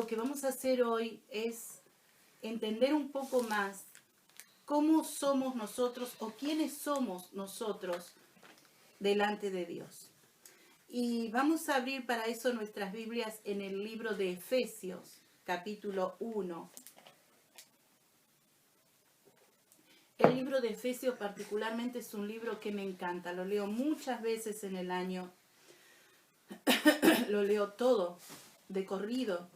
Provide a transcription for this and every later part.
lo que vamos a hacer hoy es entender un poco más cómo somos nosotros o quiénes somos nosotros delante de Dios. Y vamos a abrir para eso nuestras Biblias en el libro de Efesios, capítulo 1. El libro de Efesios particularmente es un libro que me encanta, lo leo muchas veces en el año, lo leo todo, de corrido.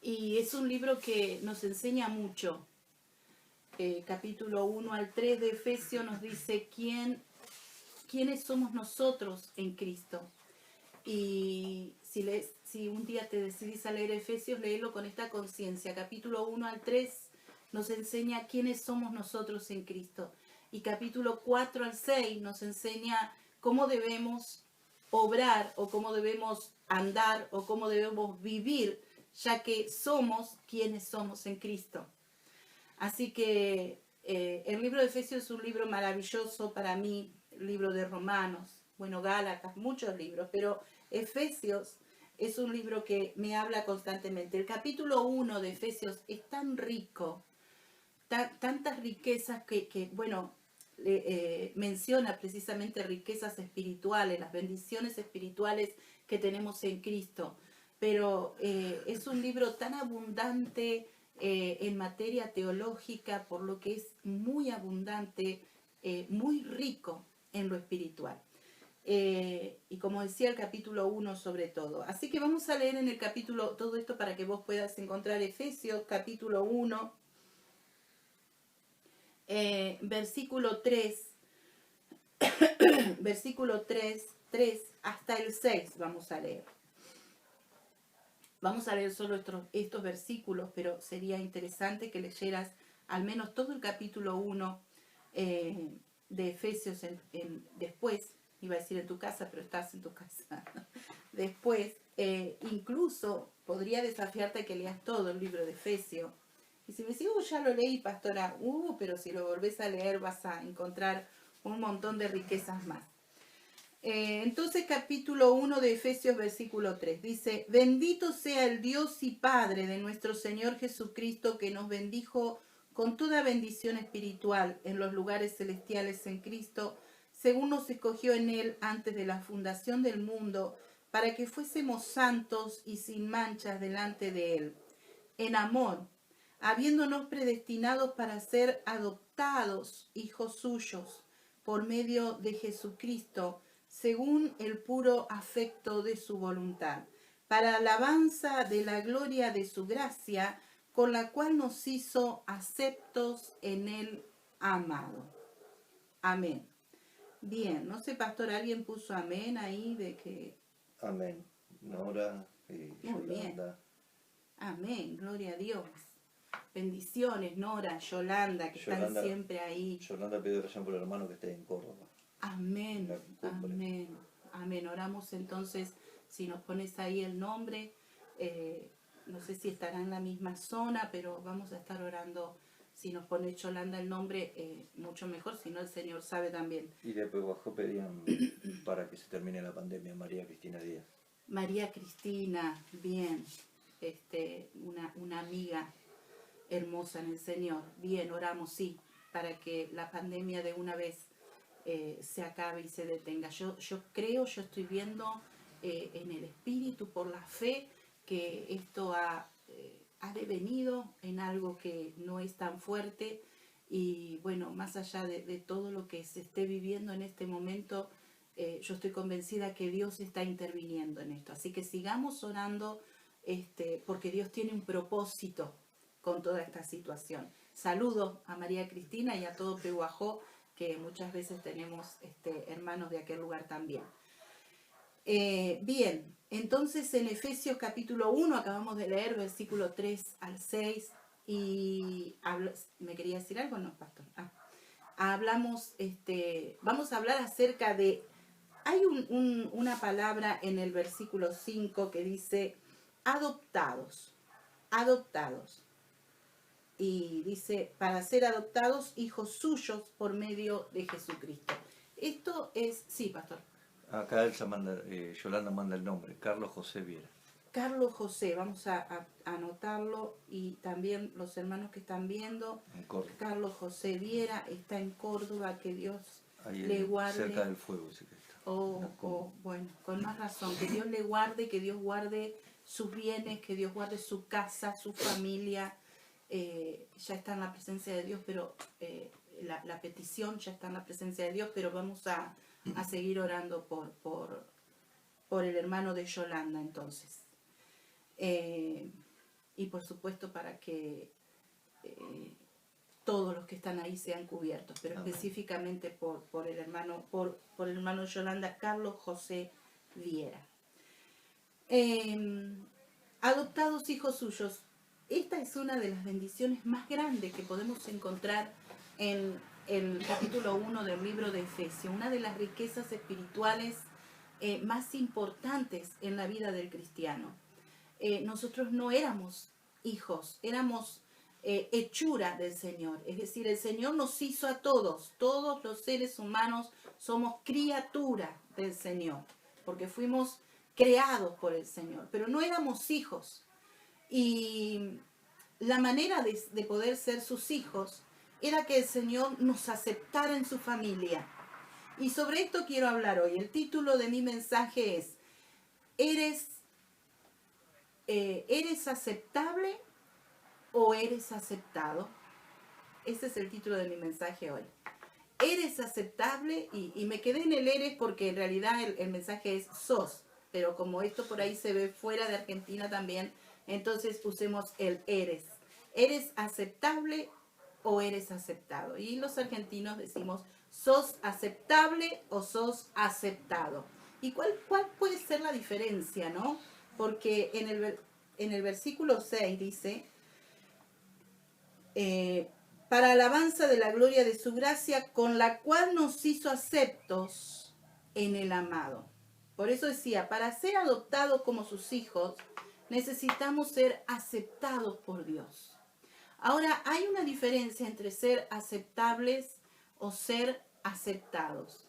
Y es un libro que nos enseña mucho. Capítulo 1 al 3 de Efesios nos dice quiénes somos nosotros en Cristo. Y si un día te decidís a leer Efesios, léelo con esta conciencia. Capítulo 1 al 3 nos enseña quiénes somos nosotros en Cristo. Y capítulo 4 al 6 nos enseña cómo debemos obrar o cómo debemos andar o cómo debemos vivir, ya que somos quienes somos en Cristo. Así que el libro de Efesios es un libro maravilloso para mí, el libro de Romanos, bueno, Gálatas, muchos libros, pero Efesios es un libro que me habla constantemente. El capítulo 1 de Efesios es tan rico, tantas riquezas que menciona precisamente riquezas espirituales, las bendiciones espirituales que tenemos en Cristo. Pero es un libro tan abundante en materia teológica, por lo que es muy abundante, muy rico en lo espiritual. Y como decía, el capítulo 1 sobre todo. Así que vamos a leer en el capítulo, todo esto para que vos puedas encontrar Efesios, capítulo 1, versículo 3, versículo 3 hasta el 6 vamos a leer. Vamos a leer solo estos versículos, pero sería interesante que leyeras al menos todo el capítulo 1 de Efesios después, iba a decir en tu casa, pero estás en tu casa. Después, incluso podría desafiarte a que leas todo el libro de Efesios. Y si me decís, ya lo leí, pastora, pero si lo volvés a leer vas a encontrar un montón de riquezas más. Entonces capítulo 1 de Efesios versículo 3 dice: bendito sea el Dios y Padre de nuestro Señor Jesucristo, que nos bendijo con toda bendición espiritual en los lugares celestiales en Cristo, según nos escogió en Él antes de la fundación del mundo, para que fuésemos santos y sin manchas delante de Él, en amor, habiéndonos predestinados para ser adoptados hijos suyos por medio de Jesucristo, según el puro afecto de su voluntad, para alabanza de la gloria de su gracia, con la cual nos hizo aceptos en el amado. Amén. Bien, no sé, pastor, ¿alguien puso amén ahí de que? Amén. Nora y Muy bien. Yolanda. Amén, gloria a Dios. Bendiciones, Nora, Yolanda, que están siempre ahí. Yolanda pidió oración por el hermano que está en Córdoba. Amén, amén, amén. Oramos entonces, si nos pones ahí el nombre, no sé si estará en la misma zona, pero vamos a estar orando. Si nos pone Yolanda el nombre, mucho mejor, si no el Señor sabe también. Y de Pehuajó pedían para que se termine la pandemia, María Cristina Díaz. María Cristina, bien, una amiga hermosa en el Señor. Bien, oramos, sí, para que la pandemia de una vez se acabe y se detenga. Yo creo, yo estoy viendo en el Espíritu, por la fe, que esto ha devenido en algo que no es tan fuerte. Y bueno, más allá de todo lo que se esté viviendo en este momento, yo estoy convencida que Dios está interviniendo en esto. Así que sigamos orando, porque Dios tiene un propósito con toda esta situación. Saludos a María Cristina y a todo Pehuajó, que muchas veces tenemos hermanos de aquel lugar también. Bien, entonces en Efesios capítulo 1 acabamos de leer versículo 3 al 6 y ¿me quería decir algo? No, pastor. Vamos a hablar acerca de, hay una palabra en el versículo 5 que dice adoptados. Y dice, para ser adoptados hijos suyos por medio de Jesucristo. Esto es, sí, pastor. Acá Yolanda manda el nombre, Carlos José Viera. Carlos José, vamos a anotarlo, y también los hermanos que están viendo, Carlos José Viera está en Córdoba, que Dios ahí le guarde. Cerca del fuego, sí que está. Bueno, con más razón, que Dios le guarde, que Dios guarde sus bienes, que Dios guarde su casa, su familia. Ya está en la presencia de Dios, pero la petición ya está en la presencia de Dios, pero vamos a seguir orando por el hermano de Yolanda entonces. Y por supuesto para que todos los que están ahí sean cubiertos, pero Amén. Específicamente por el hermano Yolanda, Carlos José Viera. Adoptados hijos suyos. Esta es una de las bendiciones más grandes que podemos encontrar en el capítulo 1 del libro de Efesios, una de las riquezas espirituales más importantes en la vida del cristiano. Nosotros no éramos hijos, éramos hechura del Señor, es decir, el Señor nos hizo a todos los seres humanos somos criatura del Señor, porque fuimos creados por el Señor, pero no éramos hijos. Y la manera de poder ser sus hijos era que el Señor nos aceptara en su familia. Y sobre esto quiero hablar hoy. El título de mi mensaje es ¿Eres aceptable o eres aceptado? Ese es el título de mi mensaje hoy. ¿Eres aceptable? Y me quedé en el eres porque en realidad el mensaje es sos. Pero como esto por ahí se ve fuera de Argentina también, entonces usemos el eres. ¿Eres aceptable o eres aceptado? Y los argentinos decimos, ¿sos aceptable o sos aceptado? ¿Y cuál puede ser la diferencia, no? Porque en el versículo 6 dice, para alabanza de la gloria de su gracia, con la cual nos hizo aceptos en el amado. Por eso decía, para ser adoptados como sus hijos, necesitamos ser aceptados por Dios. Ahora, hay una diferencia entre ser aceptables o ser aceptados.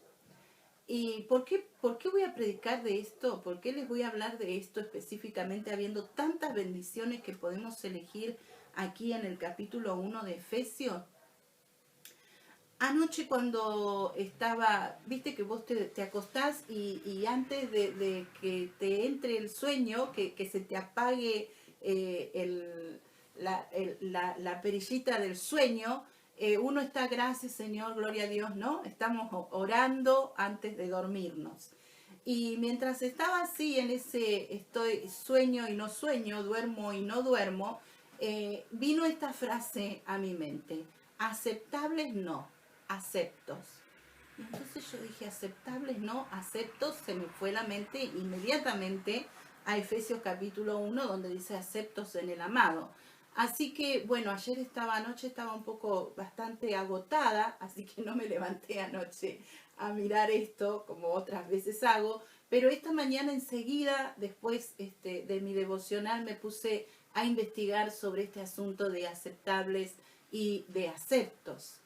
¿Y por qué voy a predicar de esto? ¿Por qué les voy a hablar de esto específicamente, habiendo tantas bendiciones que podemos elegir aquí en el capítulo 1 de Efesios? Anoche cuando estaba, viste que vos te acostás y antes de que te entre el sueño, que se te apague la perillita del sueño, uno está, gracias Señor, gloria a Dios, ¿no? Estamos orando antes de dormirnos. Y mientras estaba así en ese sueño y no sueño, duermo y no duermo, vino esta frase a mi mente: aceptables no, aceptos. Y entonces yo dije, aceptables no, aceptos, se me fue la mente inmediatamente a Efesios capítulo 1, donde dice aceptos en el amado. Así que, bueno, anoche estaba un poco bastante agotada, así que no me levanté anoche a mirar esto como otras veces hago, pero esta mañana enseguida, después de mi devocional, me puse a investigar sobre este asunto de aceptables y de aceptos.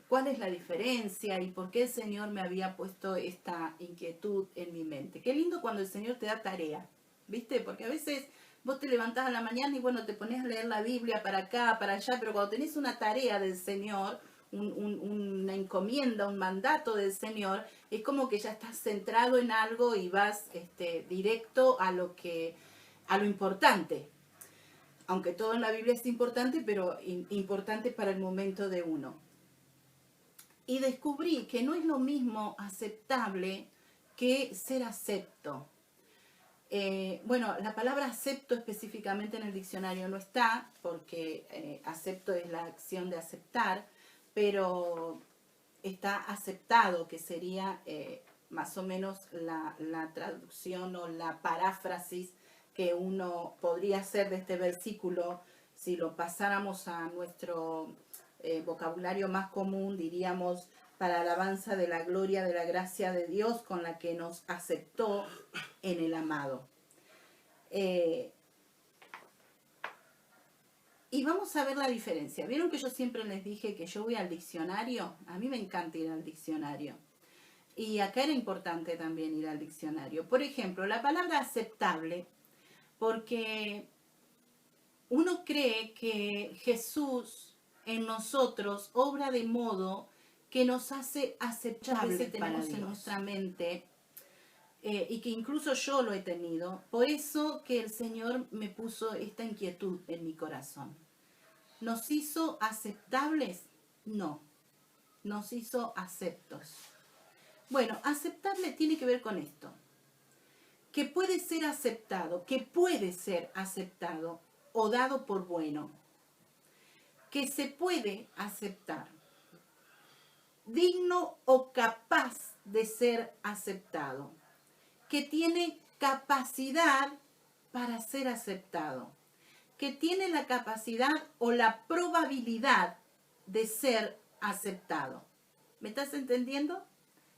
¿Cuál es la diferencia y por qué el Señor me había puesto esta inquietud en mi mente? Qué lindo cuando el Señor te da tarea, ¿viste? Porque a veces vos te levantás a la mañana y bueno, te pones a leer la Biblia para acá, para allá, pero cuando tenés una tarea del Señor, una encomienda, un mandato del Señor, es como que ya estás centrado en algo y vas directo a lo importante. Aunque todo en la Biblia es importante, pero importante para el momento de uno. Y descubrí que no es lo mismo aceptable que ser acepto. Bueno, la palabra acepto específicamente en el diccionario no está, porque acepto es la acción de aceptar, pero está aceptado, que sería más o menos la traducción o la paráfrasis que uno podría hacer de este versículo. Si lo pasáramos a nuestro vocabulario más común, diríamos: para alabanza de la gloria de la gracia de Dios con la que nos aceptó en el amado. Y vamos a ver la diferencia. ¿Vieron que yo siempre les dije que yo voy al diccionario? A mí me encanta ir al diccionario. Y acá era importante también ir al diccionario. Por ejemplo, la palabra aceptable porque uno cree que Jesús en nosotros obra de modo que nos hace aceptables tenemos en nuestra mente, y que incluso yo lo he tenido. Por eso que el Señor me puso esta inquietud en mi corazón. ¿Nos hizo aceptables? No, nos hizo aceptos. Bueno, aceptable tiene que ver con esto, que puede ser aceptado o dado por bueno, que se puede aceptar, digno o capaz de ser aceptado, que tiene capacidad para ser aceptado, que tiene la capacidad o la probabilidad de ser aceptado. ¿Me estás entendiendo?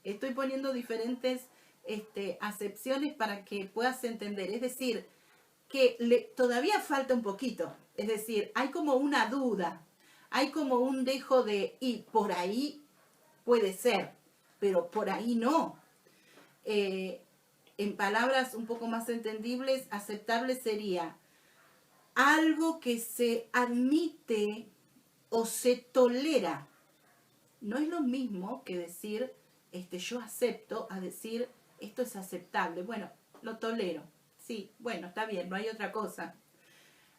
Estoy poniendo diferentes acepciones para que puedas entender. Es decir, que todavía falta un poquito. Es decir, hay como una duda, hay como un dejo de, y por ahí puede ser, pero por ahí no. En palabras un poco más entendibles, aceptable sería algo que se admite o se tolera. No es lo mismo que decir yo acepto a decir esto es aceptable. Bueno, lo tolero. Sí, bueno, está bien, no hay otra cosa.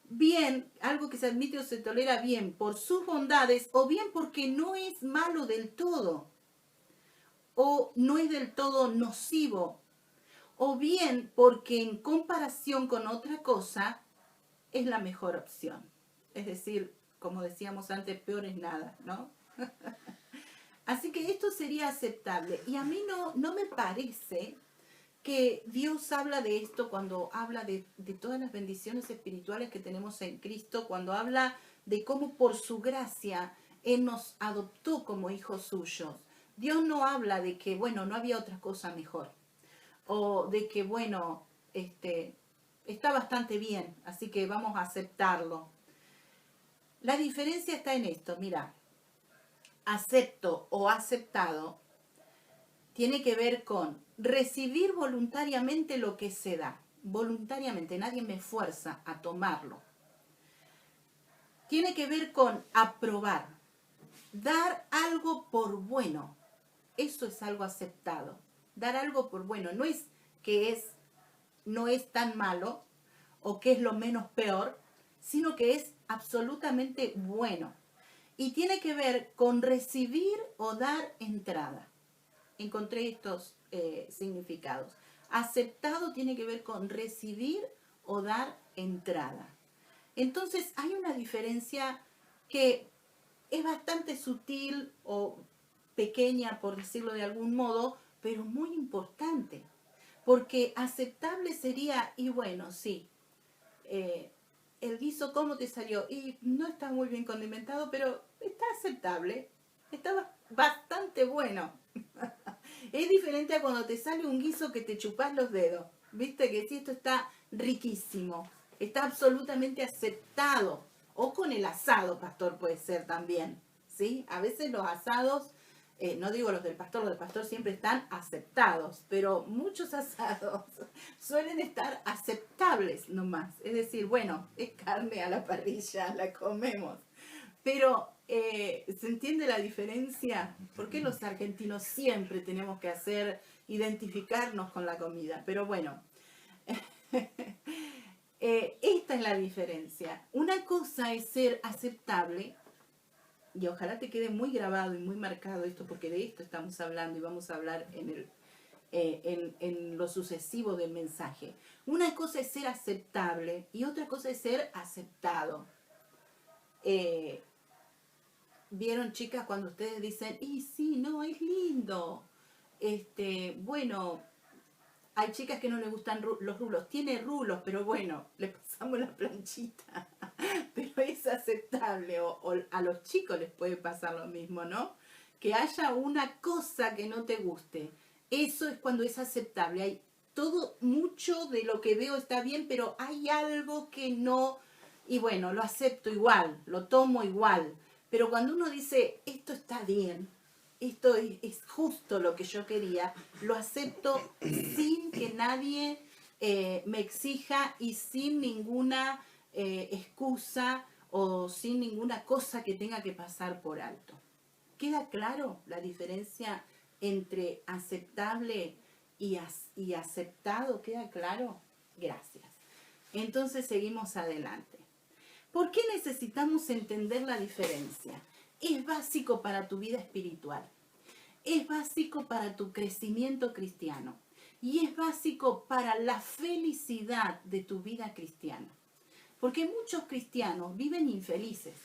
Bien, algo que se admite o se tolera bien por sus bondades o bien porque no es malo del todo o no es del todo nocivo o bien porque en comparación con otra cosa es la mejor opción. Es decir, como decíamos antes, peor es nada, ¿no? Así que esto sería aceptable. Y a mí no me parece que Dios habla de esto cuando habla de todas las bendiciones espirituales que tenemos en Cristo, cuando habla de cómo por su gracia Él nos adoptó como hijos suyos. Dios no habla de que, bueno, no había otra cosa mejor. O de que, bueno, está bastante bien, así que vamos a aceptarlo. La diferencia está en esto, mira. Acepto o aceptado tiene que ver con recibir voluntariamente lo que se da. Voluntariamente, nadie me fuerza a tomarlo. Tiene que ver con aprobar, dar algo por bueno. Eso es algo aceptado. Dar algo por bueno. No es que no es tan malo o que es lo menos peor, sino que es absolutamente bueno. Y tiene que ver con recibir o dar entrada. Encontré estos significados. Aceptado tiene que ver con recibir o dar entrada. Entonces hay una diferencia que es bastante sutil o pequeña, por decirlo de algún modo, pero muy importante. Porque aceptable sería, y bueno, sí, el guiso, ¿cómo te salió? Y no está muy bien condimentado, pero está aceptable. Está bastante bueno. Es diferente a cuando te sale un guiso que te chupas los dedos. Viste que sí, esto está riquísimo. Está absolutamente aceptado. O con el asado, pastor, puede ser también. ¿Sí? A veces los asados, no digo los del pastor siempre están aceptados, pero muchos asados suelen estar aceptables nomás. Es decir, bueno, es carne a la parrilla, la comemos. Pero, ¿se entiende la diferencia? ¿Por qué los argentinos siempre tenemos que identificarnos con la comida? Pero bueno, esta es la diferencia. Una cosa es ser aceptable, y ojalá te quede muy grabado y muy marcado esto, porque de esto estamos hablando y vamos a hablar en lo sucesivo del mensaje. Una cosa es ser aceptable y otra cosa es ser aceptado. ¿Vieron, chicas, cuando ustedes dicen, y sí, no, es lindo? Bueno, hay chicas que no les gustan los rulos. Tiene rulos, pero bueno, le pasamos la planchita. Pero es aceptable. O a los chicos les puede pasar lo mismo, ¿no? Que haya una cosa que no te guste. Eso es cuando es aceptable. Hay mucho de lo que veo está bien, pero hay algo que no. Y bueno, lo acepto igual, lo tomo igual. Pero cuando uno dice, esto está bien, esto es justo lo que yo quería, lo acepto sin que nadie me exija y sin ninguna excusa o sin ninguna cosa que tenga que pasar por alto. ¿Queda claro la diferencia entre aceptable y aceptado? ¿Queda claro? Gracias. Entonces seguimos adelante. ¿Por qué necesitamos entender la diferencia? Es básico para tu vida espiritual. Es básico para tu crecimiento cristiano. Y es básico para la felicidad de tu vida cristiana. Porque muchos cristianos viven infelices.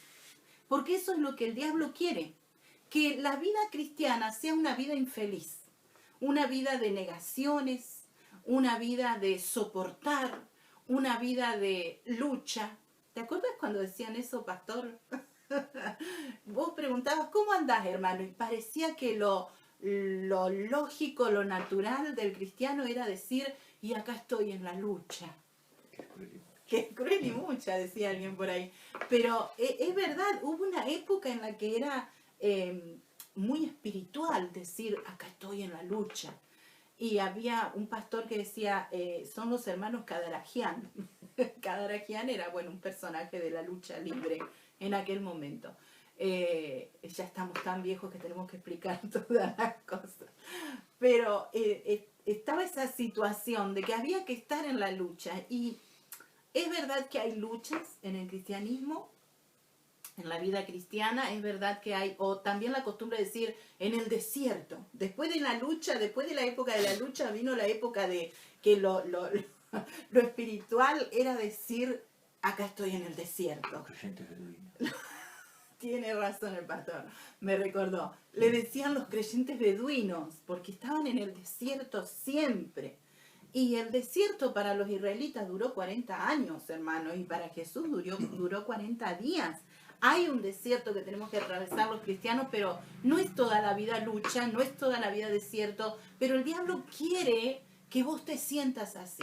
Porque eso es lo que el diablo quiere. Que la vida cristiana sea una vida infeliz. Una vida de negaciones, una vida de soportar, una vida de lucha. ¿Te acuerdas cuando decían eso, pastor? Vos preguntabas, ¿cómo andás, hermano? Y parecía que lo lógico, lo natural del cristiano era decir, y acá estoy en la lucha. Qué cruel y mucha, decía alguien por ahí. Pero es verdad, hubo una época en la que era muy espiritual decir, acá estoy en la lucha. Y había un pastor que decía, son los hermanos Cadaragian. Cadaragian era, bueno, un personaje de la lucha libre en aquel momento. Ya estamos tan viejos que tenemos que explicar todas las cosas. Pero estaba esa situación de que había que estar en la lucha. Y es verdad que hay luchas en el cristianismo, en la vida cristiana, es verdad que hay, o también la costumbre de decir, en el desierto. Después de la lucha, después de la época de la lucha, vino la época de que lo espiritual era decir, acá estoy en el desierto. Creyentes beduinos. Tiene razón el pastor, me recordó. Le decían los creyentes beduinos, porque estaban en el desierto siempre. Y el desierto para los israelitas duró 40 años, hermano, y para Jesús duró 40 días. Hay un desierto que tenemos que atravesar los cristianos, pero no es toda la vida lucha, no es toda la vida desierto, pero el diablo quiere que vos te sientas así.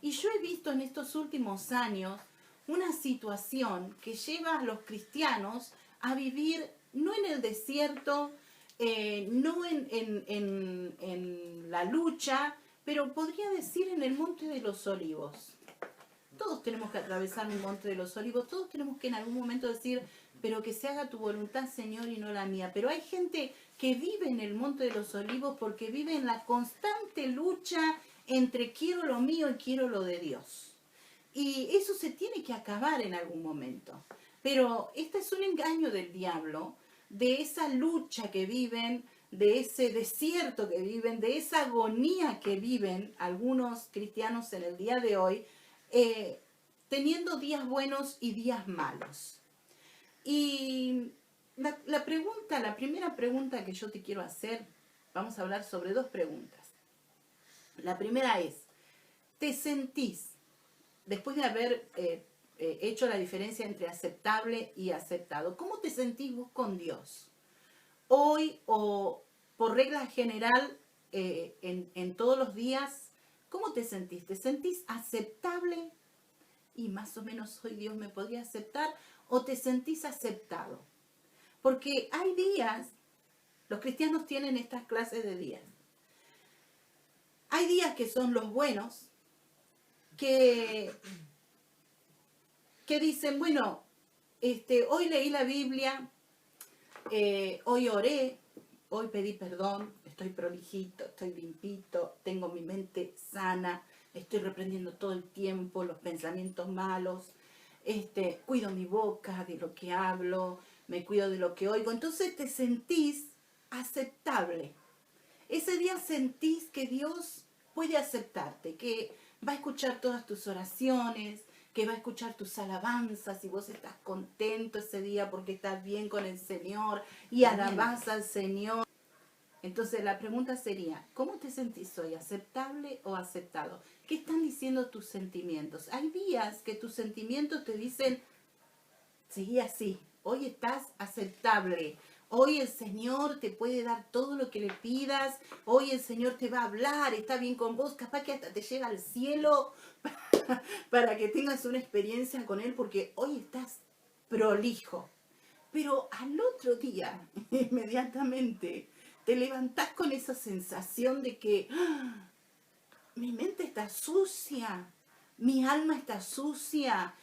Y yo he visto en estos últimos años una situación que lleva a los cristianos a vivir no en el desierto, no en la lucha, pero podría decir en el Monte de los Olivos. Todos tenemos que atravesar un Monte de los Olivos, todos tenemos que en algún momento decir, pero que se haga tu voluntad, Señor, y no la mía. Pero hay gente que vive en el Monte de los Olivos porque vive en la constante lucha entre quiero lo mío y quiero lo de Dios. Y eso se tiene que acabar en algún momento. Pero este es un engaño del diablo, de esa lucha que viven, de ese desierto que viven, de esa agonía que viven algunos cristianos en el día de hoy, teniendo días buenos y días malos. Y la primera pregunta que yo te quiero hacer, vamos a hablar sobre dos preguntas. La primera es, ¿te sentís, después de haber hecho la diferencia entre aceptable y aceptado, cómo te sentís vos con Dios? Hoy o por regla general, en todos los días, ¿cómo te sentís? ¿Te sentís aceptable? Y más o menos hoy Dios me podría aceptar, ¿o te sentís aceptado? Porque hay días, los cristianos tienen estas clases de días. Hay días que son los buenos, que dicen, bueno, hoy leí la Biblia, hoy oré, hoy pedí perdón, estoy prolijito, estoy limpito, tengo mi mente sana, estoy reprendiendo todo el tiempo los pensamientos malos, cuido mi boca de lo que hablo, me cuido de lo que oigo. Entonces te sentís aceptable. Ese día sentís que Dios puede aceptarte, que va a escuchar todas tus oraciones, que va a escuchar tus alabanzas, y vos estás contento ese día porque estás bien con el Señor y alabás al Señor. Entonces la pregunta sería, ¿cómo te sentís hoy? ¿Aceptable o aceptado? ¿Qué están diciendo tus sentimientos? Hay días que tus sentimientos te dicen, seguí así, hoy estás aceptable. Hoy el Señor te puede dar todo lo que le pidas. Hoy el Señor te va a hablar, está bien con vos. Capaz que hasta te llega al cielo para que tengas una experiencia con Él, porque hoy estás prolijo. Pero al otro día, inmediatamente, te levantás con esa sensación de que mi mente está sucia, mi alma está sucia,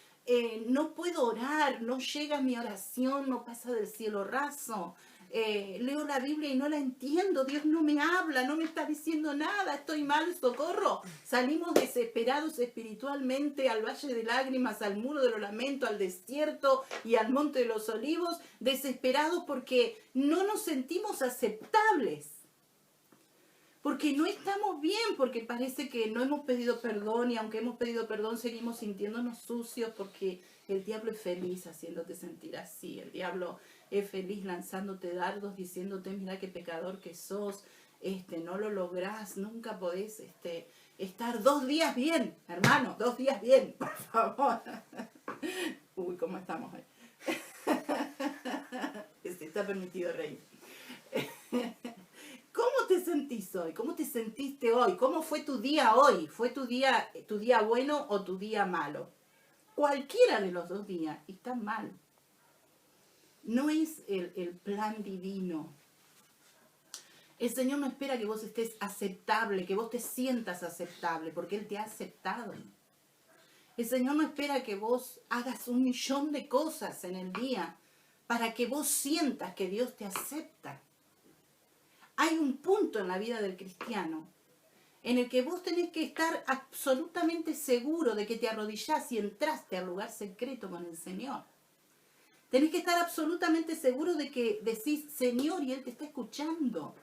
no puedo orar, no llega mi oración, no pasa del cielo raso. Leo la Biblia y no la entiendo, Dios no me habla, no me está diciendo nada, estoy mal, socorro. Salimos desesperados espiritualmente al valle de lágrimas, al muro de los lamentos, al desierto y al monte de los olivos, desesperados porque no nos sentimos aceptables. Porque no estamos bien, porque parece que no hemos pedido perdón y aunque hemos pedido perdón seguimos sintiéndonos sucios porque el diablo es feliz haciéndote sentir así. El diablo es feliz lanzándote dardos, diciéndote mira qué pecador que sos, no lo lográs, nunca podés estar 2 días bien, hermano, 2 días bien, por favor. Uy, ¿cómo estamos hoy? Está permitido reír. ¿Cómo te sentís hoy? ¿Cómo te sentiste hoy? ¿Cómo fue tu día hoy? ¿Fue tu día bueno o tu día malo? Cualquiera de los 2 días está mal. No es el plan divino. El Señor no espera que vos estés aceptable, que vos te sientas aceptable, porque Él te ha aceptado. El Señor no espera que vos hagas 1.000.000 de cosas en el día para que vos sientas que Dios te acepta. Hay un punto en la vida del cristiano en el que vos tenés que estar absolutamente seguro de que te arrodillás y entraste al lugar secreto con el Señor. Tenés que estar absolutamente seguro de que decís Señor y Él te está escuchando.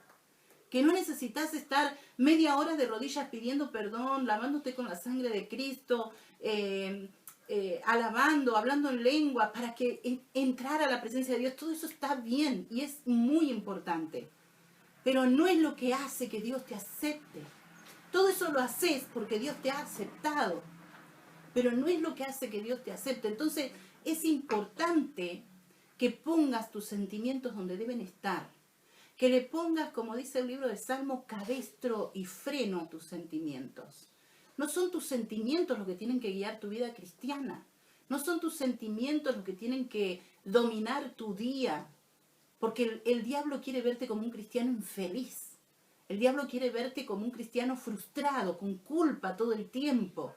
Que no necesitas estar media hora de rodillas pidiendo perdón, lavándote con la sangre de Cristo, alabando, hablando en lengua, para que entrar a la presencia de Dios. Todo eso está bien y es muy importante. Pero no es lo que hace que Dios te acepte. Todo eso lo haces porque Dios te ha aceptado. Pero no es lo que hace que Dios te acepte. Entonces es importante que pongas tus sentimientos donde deben estar. Que le pongas, como dice el libro de Salmos, cabestro y freno a tus sentimientos. No son tus sentimientos los que tienen que guiar tu vida cristiana. No son tus sentimientos los que tienen que dominar tu día. Porque el diablo quiere verte como un cristiano infeliz. El diablo quiere verte como un cristiano frustrado, con culpa todo el tiempo.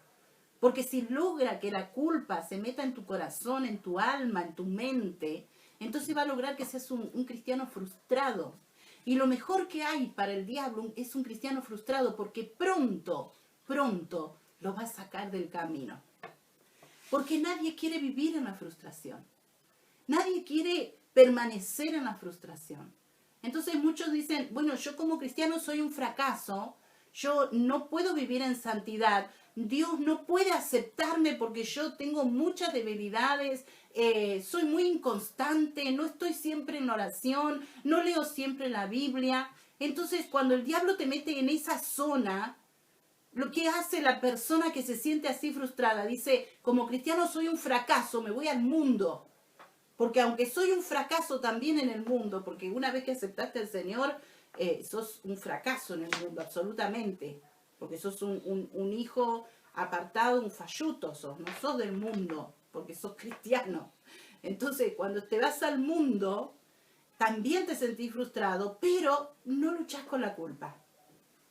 Porque si logra que la culpa se meta en tu corazón, en tu alma, en tu mente, entonces va a lograr que seas un cristiano frustrado. Y lo mejor que hay para el diablo es un cristiano frustrado porque pronto lo va a sacar del camino. Porque nadie quiere vivir en la frustración. Nadie quiere permanecer en la frustración. Entonces muchos dicen, bueno, yo como cristiano soy un fracaso, yo no puedo vivir en santidad, Dios no puede aceptarme porque yo tengo muchas debilidades, soy muy inconstante, no estoy siempre en oración, no leo siempre la Biblia. Entonces cuando el diablo te mete en esa zona, lo que hace la persona que se siente así frustrada, dice, como cristiano soy un fracaso, me voy al mundo. Porque aunque soy un fracaso también en el mundo, porque una vez que aceptaste al Señor, sos un fracaso en el mundo, absolutamente. Porque sos un hijo apartado, un falluto sos, no sos del mundo, porque sos cristiano. Entonces, cuando te vas al mundo, también te sentís frustrado, pero no luchás con la culpa.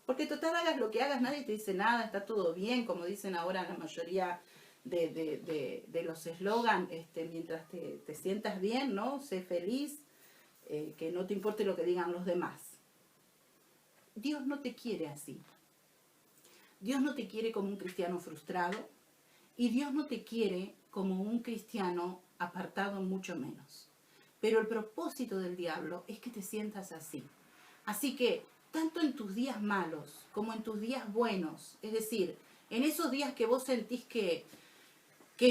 Porque total, hagas lo que hagas, nadie te dice nada, está todo bien, como dicen ahora la mayoría de los eslogan, mientras te sientas bien, ¿no? Sé feliz, que no te importe lo que digan los demás. Dios no te quiere así. Dios no te quiere como un cristiano frustrado y Dios no te quiere como un cristiano apartado, mucho menos. Pero el propósito del diablo es que te sientas así. Así que, tanto en tus días malos como en tus días buenos, es decir, en esos días que vos sentís que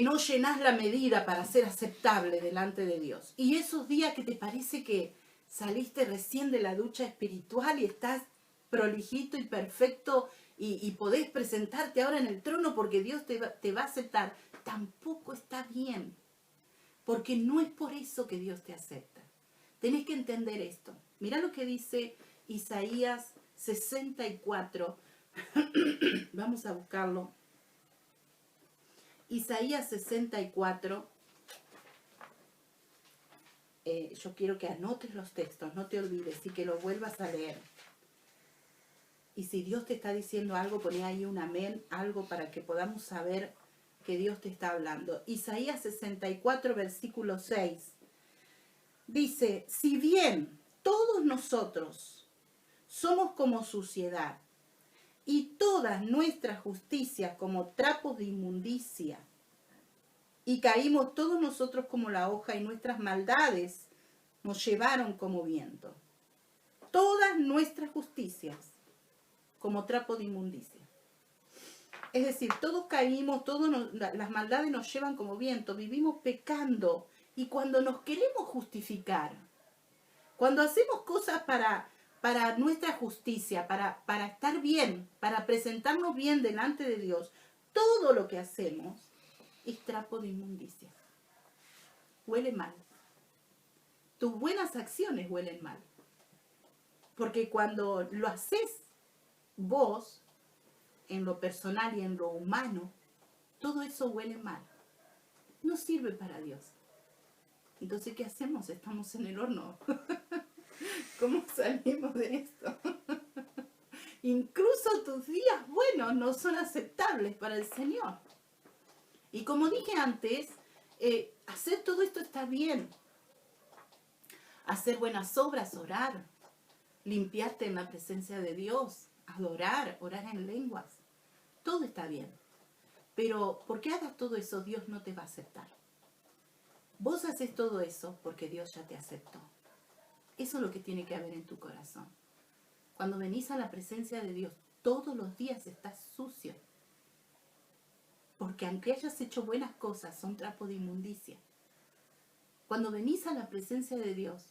no llenás la medida para ser aceptable delante de Dios. Y esos días que te parece que saliste recién de la ducha espiritual y estás prolijito y perfecto y podés presentarte ahora en el trono porque Dios te va a aceptar. Tampoco está bien, porque no es por eso que Dios te acepta. Tenés que entender esto. Mirá lo que dice Isaías 64. Vamos a buscarlo. Isaías 64, yo quiero que anotes los textos, no te olvides y que lo vuelvas a leer. Y si Dios te está diciendo algo, poné ahí un amén, algo para que podamos saber que Dios te está hablando. Isaías 64, versículo 6. Dice, si bien todos nosotros somos como suciedad y todas nuestras justicias como trapos de inmundicia, y caímos todos nosotros como la hoja y nuestras maldades nos llevaron como viento. Todas nuestras justicias como trapo de inmundicia. Es decir, todos caímos, las maldades nos llevan como viento, vivimos pecando. Y cuando nos queremos justificar, cuando hacemos cosas para nuestra justicia, para estar bien, para presentarnos bien delante de Dios, todo lo que hacemos es trapo de inmundicia. Huele mal. Tus buenas acciones huelen mal. Porque cuando lo haces vos, en lo personal y en lo humano, todo eso huele mal. No sirve para Dios. Entonces, ¿qué hacemos? Estamos en el horno. ¿Cómo salimos de esto? Incluso tus días buenos no son aceptables para el Señor. Y como dije antes, hacer todo esto está bien. Hacer buenas obras, orar, limpiarte en la presencia de Dios, adorar, orar en lenguas. Todo está bien. Pero porque hagas todo eso, Dios no te va a aceptar. Vos haces todo eso porque Dios ya te aceptó. Eso es lo que tiene que haber en tu corazón. Cuando venís a la presencia de Dios, todos los días estás sucio. Porque aunque hayas hecho buenas cosas, son trapo de inmundicia. Cuando venís a la presencia de Dios,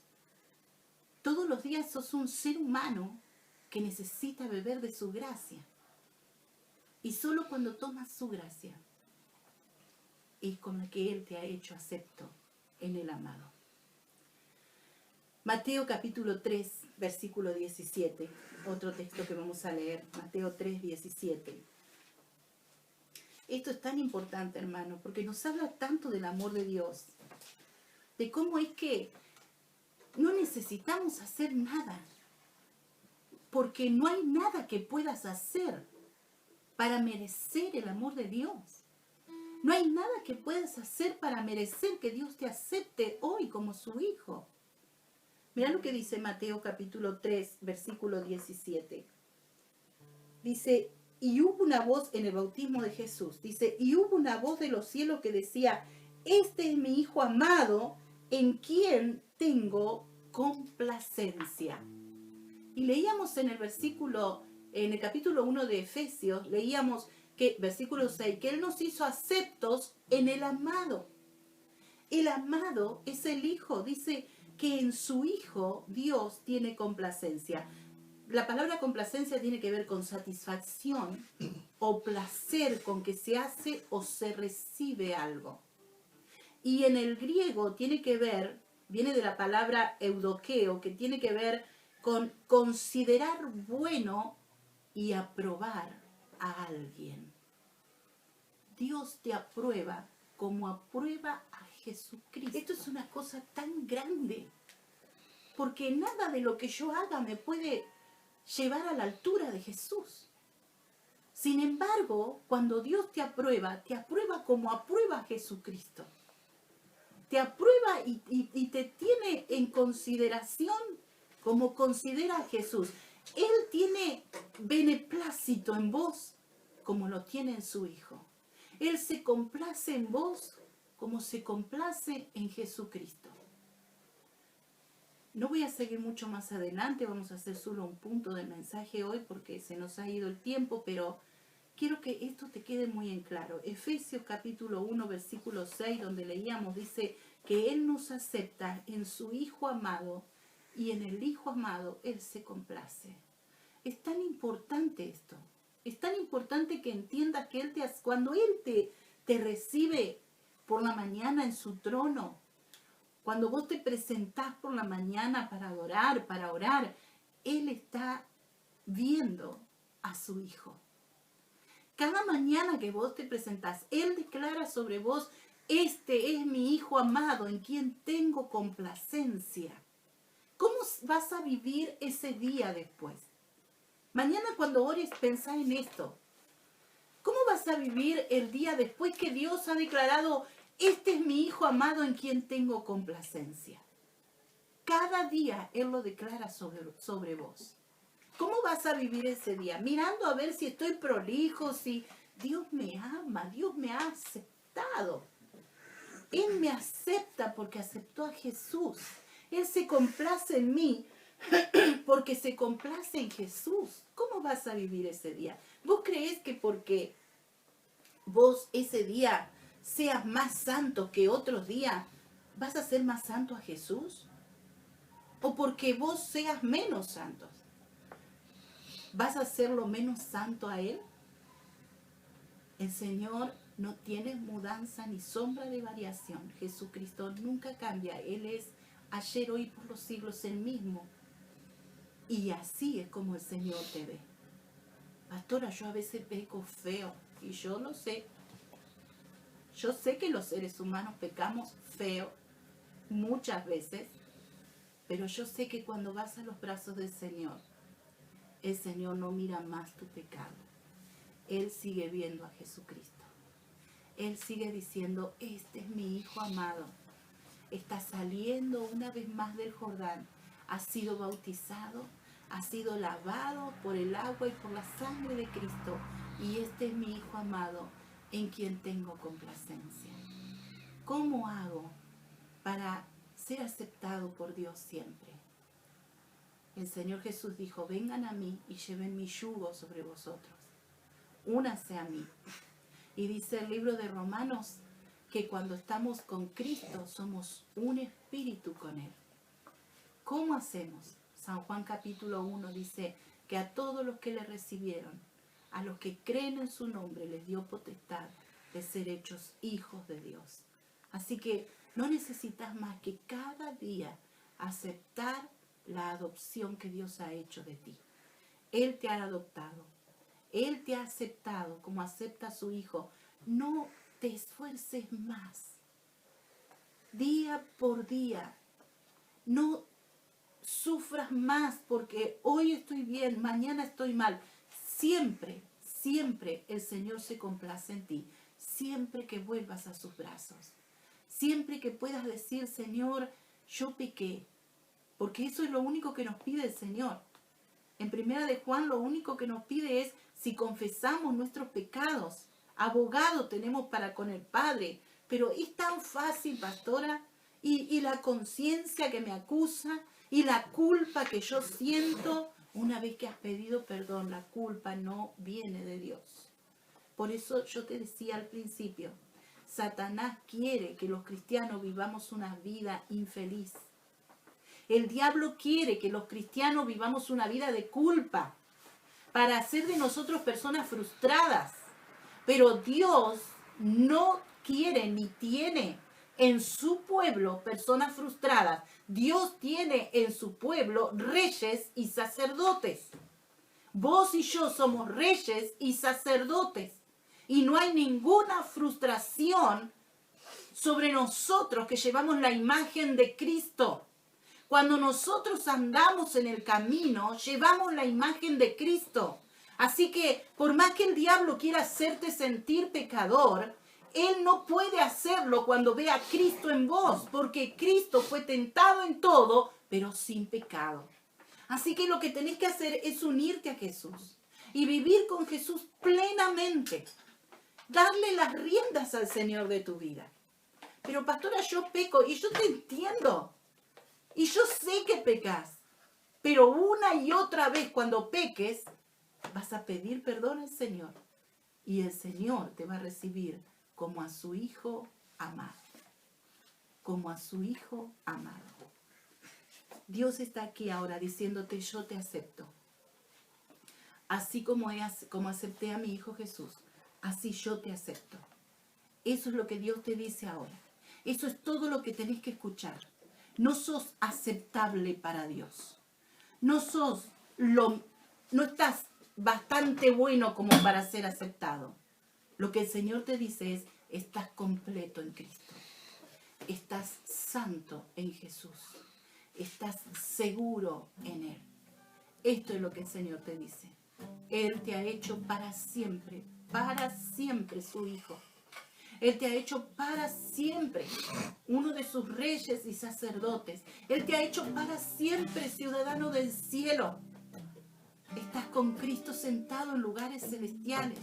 todos los días sos un ser humano que necesita beber de su gracia. Y solo cuando tomas su gracia es con la que Él te ha hecho acepto en el amado. Mateo capítulo 3, versículo 17. Otro texto que vamos a leer. Mateo 3, 17. Esto es tan importante, hermano, porque nos habla tanto del amor de Dios. De cómo es que no necesitamos hacer nada. Porque no hay nada que puedas hacer para merecer el amor de Dios. No hay nada que puedas hacer para merecer que Dios te acepte hoy como su hijo. Mira lo que dice Mateo capítulo 3, versículo 17. Dice, y hubo una voz en el bautismo de Jesús. Dice, y hubo una voz de los cielos que decía, este es mi hijo amado, en quien tengo complacencia. Y leíamos en el capítulo 1 de Efesios, leíamos que, versículo 6, que Él nos hizo aceptos en el amado. El amado es el Hijo, dice que en su Hijo Dios tiene complacencia. La palabra complacencia tiene que ver con satisfacción o placer con que se hace o se recibe algo. Y en el griego tiene que ver, viene de la palabra eudokeo, que tiene que ver con considerar bueno y aprobar a alguien. Dios te aprueba como aprueba a Jesucristo. Esto es una cosa tan grande, porque nada de lo que yo haga me puede llevar a la altura de Jesús. Sin embargo, cuando Dios te aprueba como aprueba a Jesucristo. Te aprueba y te tiene en consideración como considera a Jesús. Él tiene beneplácito en vos como lo tiene en su Hijo. Él se complace en vos como se complace en Jesucristo. No voy a seguir mucho más adelante, vamos a hacer solo un punto del mensaje hoy porque se nos ha ido el tiempo, pero quiero que esto te quede muy en claro. Efesios capítulo 1, versículo 6, donde leíamos, dice que Él nos acepta en su Hijo amado y en el Hijo amado Él se complace. Es tan importante esto. Es tan importante que entiendas que cuando Él te recibe por la mañana en su trono, cuando vos te presentás por la mañana para adorar, para orar, Él está viendo a su Hijo. Cada mañana que vos te presentás, Él declara sobre vos, este es mi Hijo amado en quien tengo complacencia. ¿Cómo vas a vivir ese día después? Mañana cuando ores, pensá en esto. ¿Cómo vas a vivir el día después que Dios ha declarado, este es mi Hijo amado en quien tengo complacencia? Cada día Él lo declara sobre vos. ¿Cómo vas a vivir ese día? Mirando a ver si estoy prolijo, si Dios me ama, Dios me ha aceptado. Él me acepta porque aceptó a Jesús. Él se complace en mí porque se complace en Jesús. ¿Cómo vas a vivir ese día? ¿Vos creés que porque vos ese día seas más santo que otros días, vas a ser más santo a Jesús? ¿O porque vos seas menos santo, vas a hacerlo menos santo a Él? El Señor no tiene mudanza ni sombra de variación. Jesucristo nunca cambia. Él es ayer, hoy, por los siglos el mismo. Y así es como el Señor te ve. Pastora, yo a veces peco feo. Y yo lo sé. Yo sé que los seres humanos pecamos feo muchas veces. Pero yo sé que cuando vas a los brazos del Señor, el Señor no mira más tu pecado. Él sigue viendo a Jesucristo. Él sigue diciendo, este es mi Hijo amado. Está saliendo una vez más del Jordán. Ha sido bautizado, ha sido lavado por el agua y por la sangre de Cristo. Y este es mi Hijo amado en quien tengo complacencia. ¿Cómo hago para ser aceptado por Dios siempre? El Señor Jesús dijo, vengan a mí y lleven mi yugo sobre vosotros. Únase a mí. Y dice el libro de Romanos que cuando estamos con Cristo somos un espíritu con Él. ¿Cómo hacemos? San Juan capítulo 1 dice que a todos los que le recibieron, a los que creen en su nombre, les dio potestad de ser hechos hijos de Dios. Así que no necesitas más que cada día aceptar la adopción que Dios ha hecho de ti. Él te ha adoptado. Él te ha aceptado como acepta a su Hijo. No te esfuerces más. Día por día. No sufras más porque hoy estoy bien, mañana estoy mal. Siempre, siempre el Señor se complace en ti. Siempre que vuelvas a sus brazos. Siempre que puedas decir, Señor, yo pequé. Porque eso es lo único que nos pide el Señor. En Primera de Juan lo único que nos pide es si confesamos nuestros pecados. Abogado tenemos para con el Padre. Pero es tan fácil, pastora, y la conciencia que me acusa, y la culpa que yo siento, una vez que has pedido perdón, la culpa no viene de Dios. Por eso yo te decía al principio, Satanás quiere que los cristianos vivamos una vida infeliz. El diablo quiere que los cristianos vivamos una vida de culpa para hacer de nosotros personas frustradas. Pero Dios no quiere ni tiene en su pueblo personas frustradas. Dios tiene en su pueblo reyes y sacerdotes. Vos y yo somos reyes y sacerdotes. Y no hay ninguna frustración sobre nosotros que llevamos la imagen de Cristo. Cuando nosotros andamos en el camino, llevamos la imagen de Cristo. Así que, por más que el diablo quiera hacerte sentir pecador, él no puede hacerlo cuando ve a Cristo en vos, porque Cristo fue tentado en todo, pero sin pecado. Así que lo que tenés que hacer es unirte a Jesús y vivir con Jesús plenamente. Darle las riendas al Señor de tu vida. Pero pastora, yo peco y yo te entiendo. Y yo sé que pecas, pero una y otra vez cuando peques, vas a pedir perdón al Señor. Y el Señor te va a recibir como a su Hijo amado. Como a su Hijo amado. Dios está aquí ahora diciéndote, yo te acepto. Así como acepté a mi Hijo Jesús, así yo te acepto. Eso es lo que Dios te dice ahora. Eso es todo lo que tenés que escuchar. No sos aceptable para Dios. No estás bastante bueno como para ser aceptado. Lo que el Señor te dice es, estás completo en Cristo. Estás santo en Jesús. Estás seguro en Él. Esto es lo que el Señor te dice. Él te ha hecho para siempre su hijo. Él te ha hecho para siempre uno de sus reyes y sacerdotes. Él te ha hecho para siempre ciudadano del cielo. Estás con Cristo sentado en lugares celestiales,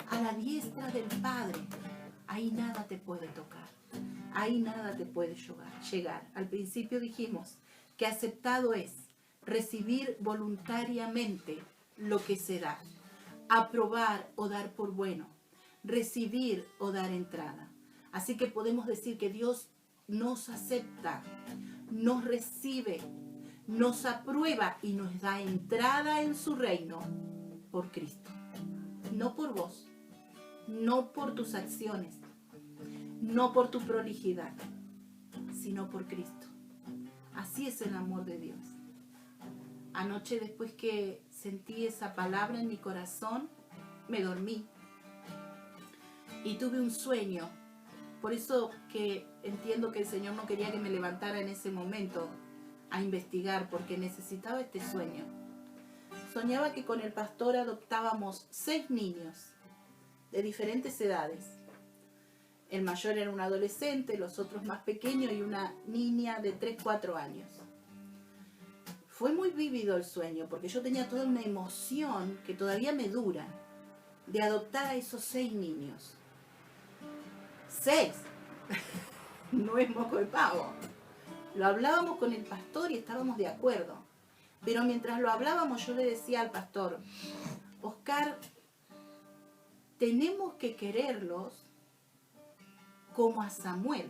a la diestra del Padre. Ahí nada te puede tocar. Ahí nada te puede llegar. Al principio dijimos que aceptado es recibir voluntariamente lo que se da. Aprobar o dar por bueno. Recibir o dar entrada. Así que podemos decir que Dios nos acepta, nos recibe, nos aprueba y nos da entrada en su reino por Cristo. No por vos, no por tus acciones, no por tu prolijidad, sino por Cristo. Así es el amor de Dios. Anoche, después que sentí esa palabra en mi corazón, me dormí y tuve un sueño. Por eso que entiendo que el Señor no quería que me levantara en ese momento a investigar, porque necesitaba este sueño. Soñaba que con el pastor adoptábamos 6 niños de diferentes edades. El mayor era un adolescente, los otros más pequeños y una niña de 3-4 años. Fue muy vívido el sueño, porque yo tenía toda una emoción que todavía me dura de adoptar a esos 6 niños. 6. No es moco de pavo. Lo hablábamos con el pastor y estábamos de acuerdo. Pero mientras lo hablábamos yo le decía al pastor, Oscar, tenemos que quererlos como a Samuel.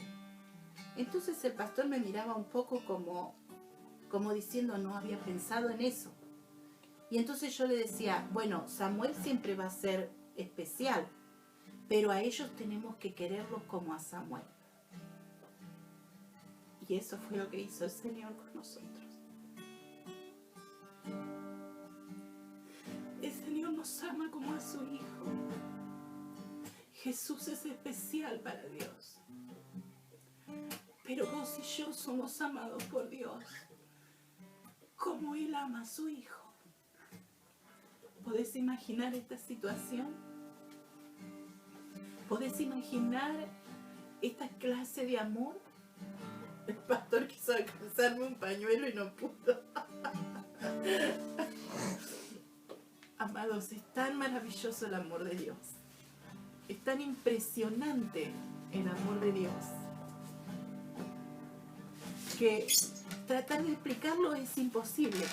Entonces el pastor me miraba un poco como diciendo, no había pensado en eso. Y entonces yo le decía, bueno, Samuel siempre va a ser especial, pero a ellos tenemos que quererlos como a Samuel. Y eso fue lo que hizo el Señor con nosotros. El Señor nos ama como a su Hijo. Jesús es especial para Dios. Pero vos y yo somos amados por Dios como Él ama a su Hijo. ¿Podés imaginar esta situación? ¿Podés imaginar esta clase de amor? El pastor quiso alcanzarme un pañuelo y no pudo. Amados, es tan maravilloso el amor de Dios. Es tan impresionante el amor de Dios que tratar de explicarlo es imposible.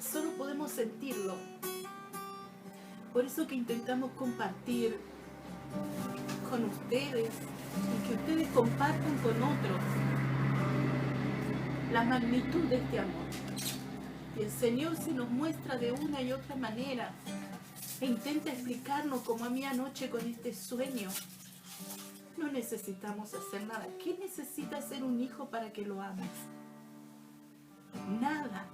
Solo podemos sentirlo. Por eso que intentamos compartir con ustedes y que ustedes compartan con otros la magnitud de este amor. Y el Señor se nos muestra de una y otra manera e intenta explicarnos, como a mí anoche con este sueño. No necesitamos hacer nada. ¿Qué necesita hacer un hijo para que lo ames? Nada.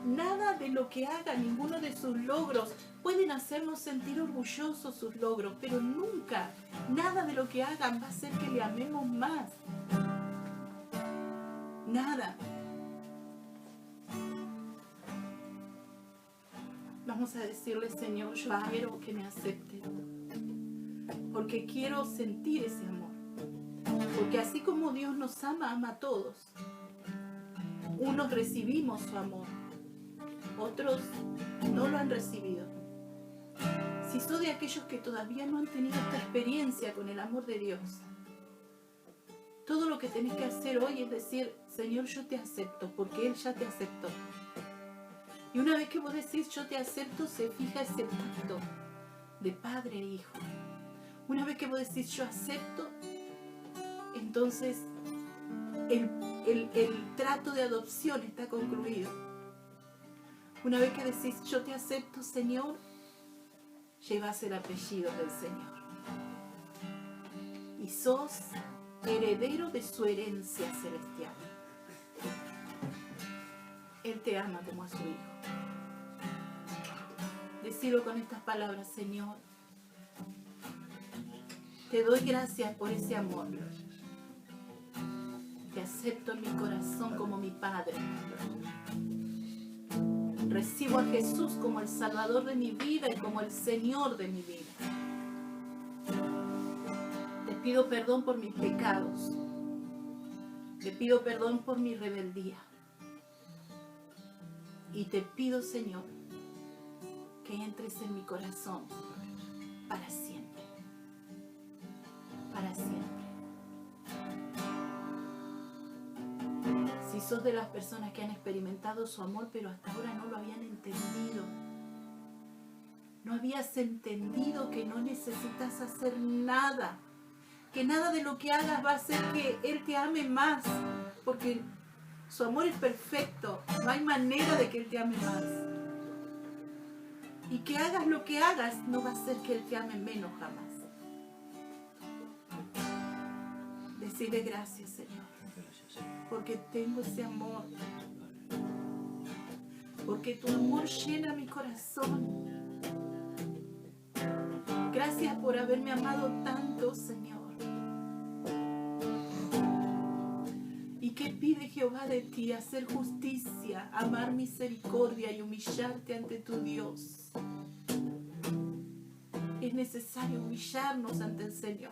Nada de lo que haga, ninguno de sus logros pueden hacernos sentir orgullosos sus logros, pero nunca, nada de lo que hagan va a hacer que le amemos más. Nada. Vamos a decirle, Señor, yo quiero que me acepte, porque quiero sentir ese amor. Porque así como Dios nos ama, ama a todos. Unos recibimos su amor, otros no lo han recibido. Si sos de aquellos que todavía no han tenido esta experiencia con el amor de Dios, todo lo que tenés que hacer hoy es decir, Señor, yo te acepto, porque Él ya te aceptó. Y una vez que vos decís, yo te acepto, se fija ese pacto de padre e hijo. Una vez que vos decís, yo acepto, entonces el trato de adopción está concluido. Una vez que decís, yo te acepto, Señor, llevas el apellido del Señor. Y sos heredero de su herencia celestial. Él te ama como a su Hijo. Decilo con estas palabras, Señor, te doy gracias por ese amor. Te acepto en mi corazón como mi Padre. Recibo a Jesús como el Salvador de mi vida y como el Señor de mi vida. Te pido perdón por mis pecados. Te pido perdón por mi rebeldía. Y te pido, Señor, que entres en mi corazón para siempre. Para siempre. Si sos de las personas que han experimentado su amor, pero hasta ahora no lo habían entendido. No habías entendido que no necesitas hacer nada. Que nada de lo que hagas va a hacer que Él te ame más. Porque su amor es perfecto. No hay manera de que Él te ame más. Y que hagas lo que hagas no va a hacer que Él te ame menos jamás. Decirle gracias, Señor. Porque tengo ese amor. Porque tu amor llena mi corazón. Gracias por haberme amado tanto, Señor. ¿Y qué pide Jehová de ti? Hacer justicia, amar misericordia y humillarte ante tu Dios. Es necesario humillarnos ante el Señor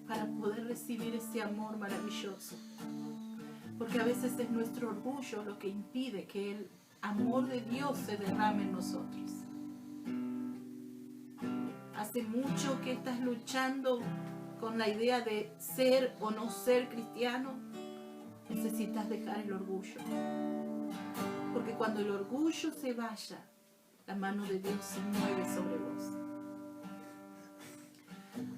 para poder recibir ese amor maravilloso. Porque a veces es nuestro orgullo lo que impide que el amor de Dios se derrame en nosotros. Hace mucho que estás luchando con la idea de ser o no ser cristiano. Necesitas dejar el orgullo. Porque cuando el orgullo se vaya, la mano de Dios se mueve sobre vos.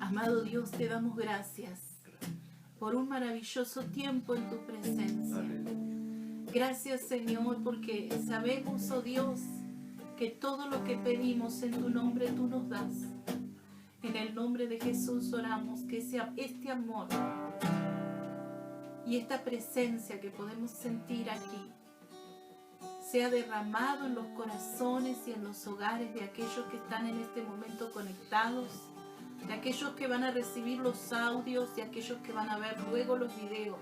Amado Dios, te damos gracias por un maravilloso tiempo en tu presencia. Gracias, Señor, porque sabemos, oh Dios, que todo lo que pedimos en tu nombre tú nos das. En el nombre de Jesús oramos que sea este amor y esta presencia que podemos sentir aquí sea derramado en los corazones y en los hogares de aquellos que están en este momento conectados, de aquellos que van a recibir los audios y aquellos que van a ver luego los videos.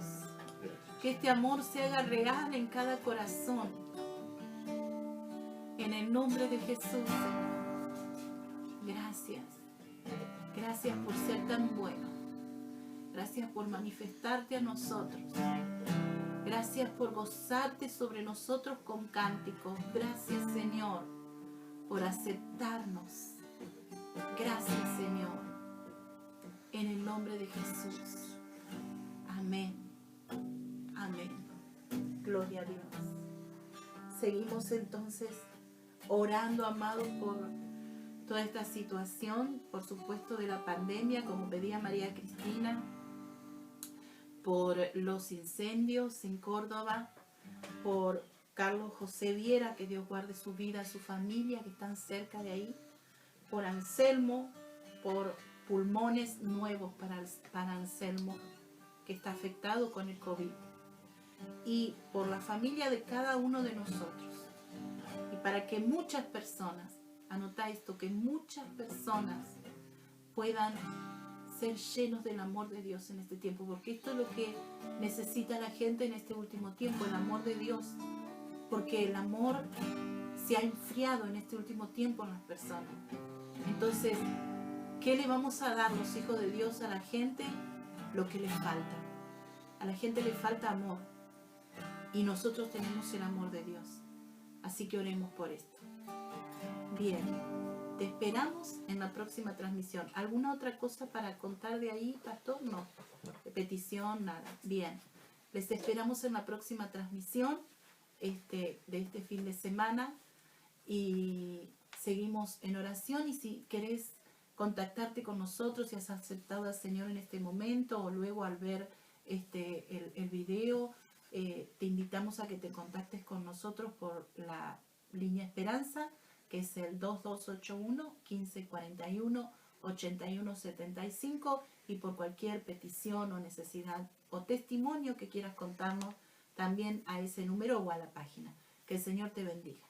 Que este amor se haga real en cada corazón. En el nombre de Jesús, Señor. Gracias. Gracias por ser tan bueno. Gracias por manifestarte a nosotros. Gracias por gozarte sobre nosotros con cánticos. Gracias, Señor, por aceptarnos. Gracias, Señor. En el nombre de Jesús. Amén. Amén. Gloria a Dios. Seguimos entonces orando, amados, por toda esta situación, por supuesto, de la pandemia, como pedía María Cristina, por los incendios en Córdoba, por Carlos José Viera, que Dios guarde su vida, su familia, que están cerca de ahí, por Anselmo, por pulmones nuevos para Anselmo, que está afectado con el COVID, y por la familia de cada uno de nosotros, y para que muchas personas, anota esto, que muchas personas puedan ser llenos del amor de Dios en este tiempo, porque esto es lo que necesita la gente en este último tiempo, el amor de Dios, porque el amor se ha enfriado en este último tiempo en las personas. Entonces, ¿qué le vamos a dar los hijos de Dios a la gente? Lo que les falta. A la gente le falta amor, y nosotros tenemos el amor de Dios. Así que oremos por esto. Bien, te esperamos en la próxima transmisión. ¿Alguna otra cosa para contar de ahí, pastor? No. De petición, nada. Bien, les esperamos en la próxima transmisión de este fin de semana, y seguimos en oración. Y si querés contactarte con nosotros, si has aceptado al Señor en este momento o luego al ver el video, te invitamos a que te contactes con nosotros por la línea Esperanza, que es el 2281-1541-8175, y por cualquier petición o necesidad o testimonio que quieras contarnos, también a ese número o a la página. Que el Señor te bendiga.